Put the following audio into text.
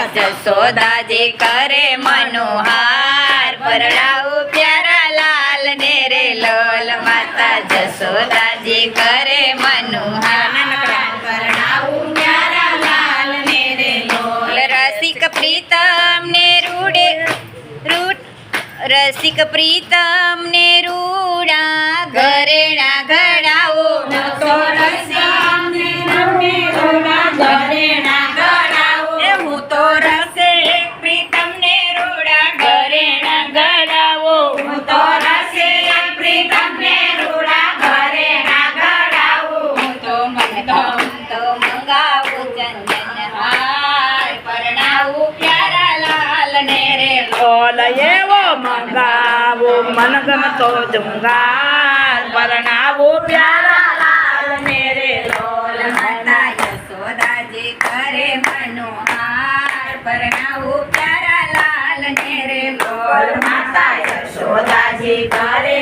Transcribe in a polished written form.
જશોદાજી કરે મનોહાર પરણાવું પ્યારા લાલ ને રે લોલ માતા જશોદાજી કરે મનોહાર પરણાવું પ્યારા લાલ ને રે લોલ રસિક પ્રીતમ ને રસિક પ્રીતમ ને રૂડા ઘરેણા ઘડાવો તો રસિક ને રૂડા ઘરેણા ઘડાવો હું તો રસિક પ્રીતમ ને રૂડા ઘરેણા ઘડાવો હું તો રસિક પ્રીતમ ને રૂડા ઘરેણા ઘડાવો હું તો મંગાવું ચંદન હાર પરણાવું પ્યારા લાલ ને રે લોલ એવો મંગાવો મનગમતો જુંગાર પરણાવો પ્યારા લાલ ને રે લોલ માતા યશોદાજી કરે મનોહાર પરણાવું પ્યારા લાલ ને રે લોલ માતા યશોદાજી કરે